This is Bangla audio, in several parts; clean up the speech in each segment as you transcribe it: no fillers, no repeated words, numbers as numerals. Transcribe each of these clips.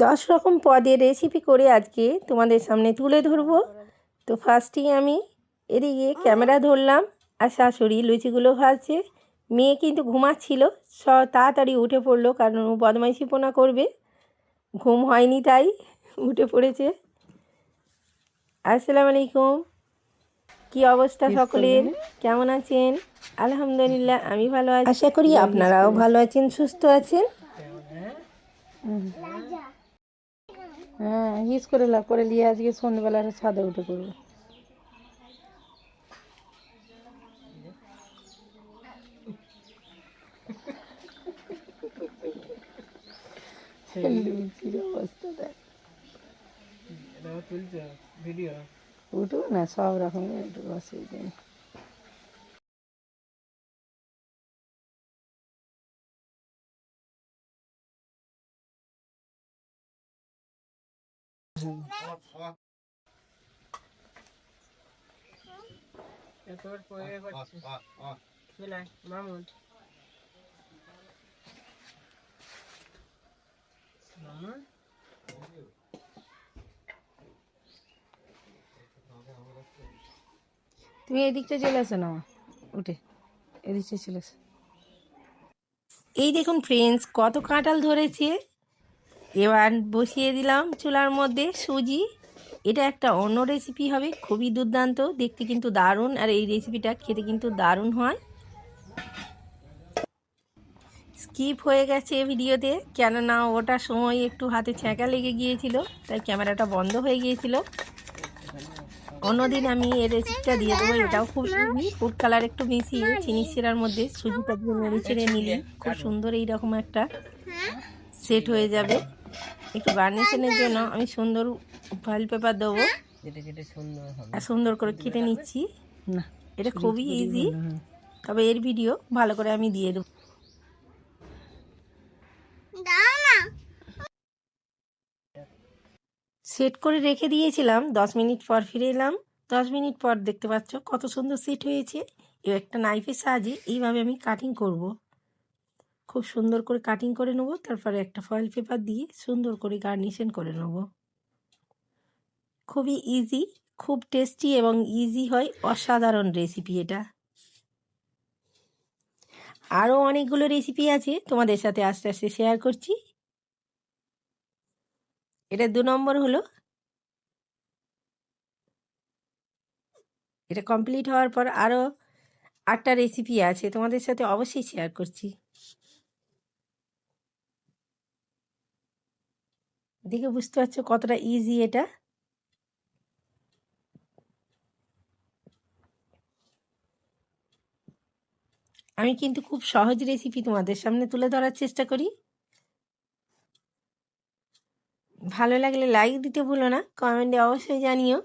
10 রকম পদের রেসিপি করে আজকে তোমাদের সামনে তুলে ধরবো। তো ফার্স্টেই আমি এদিকে ক্যামেরা ধরলাম আর শাশুড়ি লুচিগুলো ভাজছে। মেয়ে কিন্তু ঘুমাচ্ছিল, তাড়াতাড়ি উঠে পড়লো কারণ ও বদমাইশিপনা করবে, ঘুম হয়নি তাই উঠে পড়েছে। আসসালামু আলাইকুম, কি অবস্থা সকলের, কেমন আছেন? আলহামদুলিল্লাহ আমি ভালো আছি, আশা করি আপনারাও ভালো আছেন, সুস্থ আছেন। হ্যাঁ, হিস করে লাভ করে নিয়ে আজকে সন্ধ্যেবেলা ছাদে উঠে করবো। উঠুক না, সব রকম উঠুক, অসুবিধা নেই। তুমি এদিকটা চলে আসো না, উঠে এদিকটা চলে আসো। এই দেখুন ফ্রেন্ডস, কত কাঁঠাল ধরেছে। এবার বসিয়ে দিলাম চুলার মধ্যে সুজি। এটা একটা অন্য রেসিপি হবে, খুবই দুর্দান্ত, দেখতে কিন্তু দারুণ, আর এই রেসিপিটা খেতে কিন্তু দারুণ হয়। স্কিপ হয়ে গেছে ভিডিওতে, কেননা ওটার সময় একটু হাতে ছ্যাঁকা লেগে গিয়েছিল, তাই ক্যামেরাটা বন্ধ হয়ে গিয়েছিল। অন্যদিন আমি এই রেসিপিটা দিয়ে দেবো। এটাও খুব ইজি, ফুড কালার একটু মিশিয়ে চিনি শিরার মধ্যে সুজিটা দিয়ে নেড়ে চেড়ে নিলে খুব সুন্দর এইরকম একটা সেট হয়ে যাবে। একটু গার্নিশনের জন্য আমি সুন্দর ফয়েল পেপার দেবো আর সুন্দর করে কেটে নিচ্ছি। না, এটা খুবই ইজি, তবে এর ভিডিও ভালো করে আমি দিয়ে দেবো। সেট করে রেখে দিয়েছিলাম, 10 মিনিট পর ফিরে এলাম। 10 মিনিট পর দেখতে পাচ্ছ কত সুন্দর সেট হয়েছে। এবার একটা নাইফের সাহায্যে এইভাবে আমি কাটিং করব, খুব সুন্দর করে কাটিং করে নেব। তারপরে একটা ফয়েল পেপার দিয়ে সুন্দর করে গার্নিশন করে নেব। খুবই ইজি, খুব টেস্টি এবং ইজি হয়, অসাধারণ রেসিপি এটা। আরও অনেকগুলো রেসিপি আছে, তোমাদের সাথে আস্তে আস্তে শেয়ার করছি। এটা 2 নম্বর হলো। এটা কমপ্লিট হওয়ার পর আরও 8টা রেসিপি আছে, তোমাদের সাথে অবশ্যই শেয়ার করছি। দেখে বুঝতে পারছো কতটা ইজি এটা। আমি কিন্তু খুব সহজ রেসিপি তোমাদের সামনে তুলে ধরার চেষ্টা করি। ভালো লাগলে লাইক দিতে ভুলো না, কমেন্টে অবশ্যই জানিও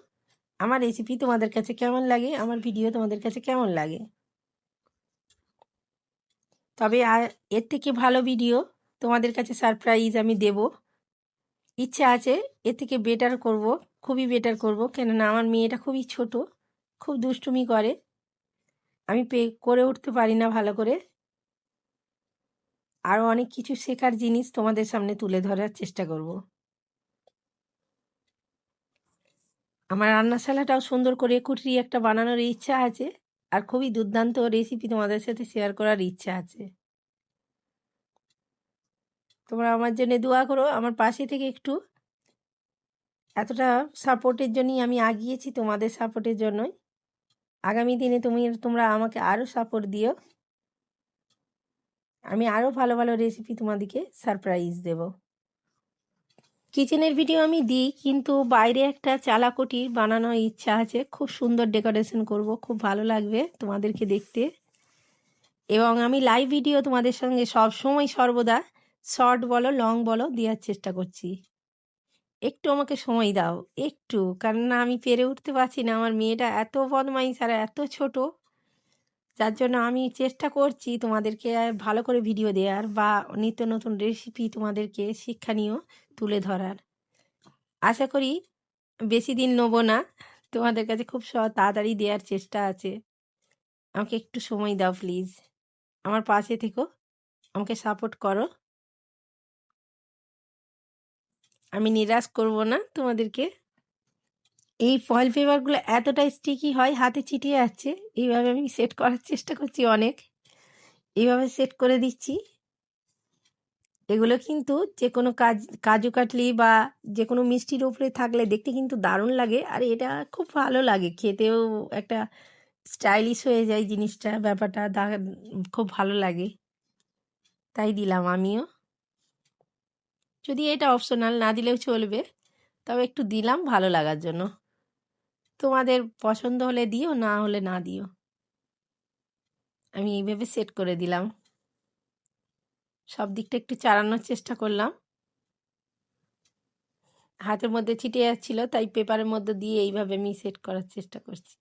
আমার রেসিপি তোমাদের কাছে কেমন লাগে, আমার ভিডিও তোমাদের কাছে কেমন লাগে। তবে এর থেকে ভালো ভিডিও তোমাদের কাছে সারপ্রাইজ আমি দেব, ইচ্ছা আছে এর থেকে বেটার করব, খুবই বেটার করব। কেননা আমার মেয়েটা খুবই ছোট, খুব দুষ্টুমি করে, আমি করে উঠতে পারি না ভালো করে। আরও অনেক কিছু শেখার জিনিস তোমাদের সামনে তুলে ধরার চেষ্টা করব। আমার রান্নাশালাটাও সুন্দর করে কুটিয়ে একটা বানানোর ইচ্ছা আছে, আর খুবই দুর্দান্ত রেসিপি তোমাদের সাথে শেয়ার করার ইচ্ছা আছে। তোমরা আমার জন্য দোয়া করো, আমার পাশে থেকে একটু। এতটা সাপোর্টের জন্যই আমি আগিয়েছি, তোমাদের সাপোর্টের জন্যই। আগামী দিনে তোমরা আমাকে আরও সাপোর্ট দিও, আমি আরও ভালো ভালো রেসিপি তোমাদেরকে সারপ্রাইজ দেব। কিচেনের ভিডিও আমি দিই, কিন্তু বাইরে একটা চালাকুটির বানানোর ইচ্ছা আছে, খুব সুন্দর ডেকোরেশন করব, খুব ভালো লাগবে তোমাদেরকে দেখতে। এবং আমি লাইভ ভিডিও তোমাদের সঙ্গে সব সময় সর্বদা শর্ট বলো লং বলো দেওয়ার চেষ্টা করছি। একটু আমাকে সময় দাও একটু, কারণ আমি পেরে উঠতে পারছি না, আমার মেয়েটা এত বদমাইশ আর এত ছোট, যার জন্য আমি চেষ্টা করছি তোমাদেরকে ভালো করে ভিডিও দেওয়ার বা নিত্য নতুন রেসিপি তোমাদেরকে শিক্ষণীয় তুলে ধরার। আশা করি বেশি দিন নেবো না, তোমাদের কাছে খুব তাড়াতাড়ি দেওয়ার চেষ্টা আছে। আমাকে একটু সময় দাও প্লিজ, আমার পাশে থেকো, আমাকে সাপোর্ট করো। আমি নিরাশ করব না তোমাদেরকে। এই ফয়েল পেপারগুলো এতটা স্টিকি হয়, হাতে চিটিয়ে যাচ্ছে। এইভাবে আমি সেট করার চেষ্টা করছি অনেক। এইভাবে সেট করে দিচ্ছি। এগুলো কিন্তু যে কোনো কাজু কাটলি বা যে কোনো মিষ্টির উপরে থাকলে দেখতে কিন্তু দারুণ লাগে, আর এটা খুব ভালো লাগে খেতেও। একটা স্টাইলিশ হয়ে যায় জিনিসটা, ব্যাপারটা খুব ভালো লাগে, তাই দিলাম আমিও। যদি এটা অপশনাল, না দিলেও চলবে, তবে একটু দিলাম ভালো লাগার জন্য। তোমাদের পছন্দ হলে দিও, না হলে না দিও। আমি এইভাবে সেট করে দিলাম, সব দিকটা একটু চালানোর চেষ্টা করলাম। হাতের মধ্যে ছিটে যাচ্ছিল, তাই পেপারের মধ্যে দিয়ে এইভাবে আমি সেট করার চেষ্টা করছি।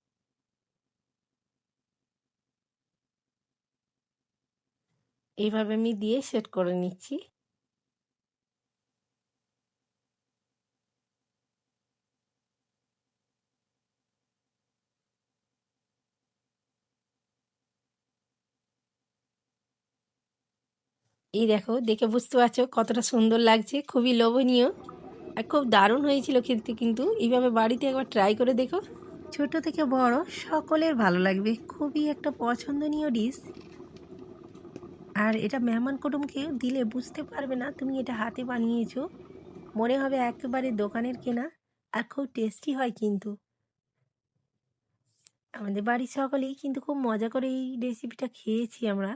এইভাবে আমি দিয়ে সেট করে নিচ্ছি। এই দেখো, দেখে বুঝতে পারছো কতটা সুন্দর লাগছে, খুবই লোভনীয় আর খুব দারুণ হয়েছিল খেতে। কিন্তু এইভাবে বাড়িতে একবার ট্রাই করে দেখো, ছোট থেকে বড় সকলের ভালো লাগবে। খুবই একটা পছন্দনীয় ডিশ। আর এটা মেহমান কুটুমকে দিলে বুঝতে পারবে না তুমি এটা হাতে বানিয়েছো, মনে হবে একেবারে দোকানের কেনা। আর খুব টেস্টি হয় কিন্তু। আমাদের বাড়ির সকলেই কিন্তু খুব মজা করে এই রেসিপিটা খেয়েছি আমরা।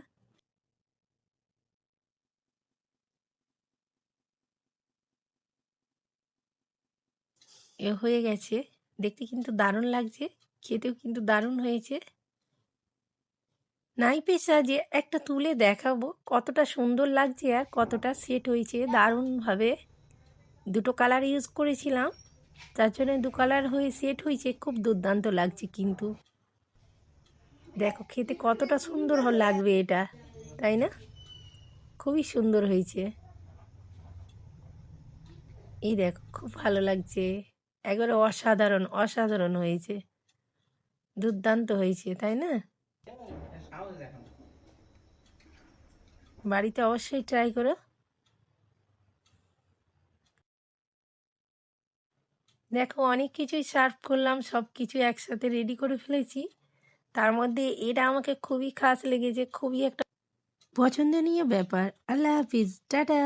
এ হয়ে গেছে, দেখতে কিন্তু দারুণ লাগছে, খেতেও কিন্তু দারুণ হয়েছে। নাই পেশা যে একটা তুলে দেখাবো কতটা সুন্দর লাগছে আর কতটা সেট হয়েছে দারুণভাবে। দুটো কালার ইউজ করেছিলাম, তার জন্য দু কালার হয়ে সেট হয়েছে, খুব দুর্দান্ত লাগছে কিন্তু। দেখো খেতে কতটা সুন্দর লাগবে এটা, তাই না? খুবই সুন্দর হয়েছে। এই দেখো খুব ভালো লাগছে, একবারে অসাধারণ অসাধারণ হয়েছে, দুর্দান্ত হয়েছে, তাই না? বাড়িতে অবশ্যই ট্রাই করো। দেখো অনেক কিছুই সার্ভ করলাম, সব কিছু একসাথে রেডি করে ফেলেছি। তার মধ্যে এটা আমাকে খুবই খাস লেগেছে, খুবই একটা পছন্দনীয় ব্যাপার। আল্লাহ হাফিজ, টাটা।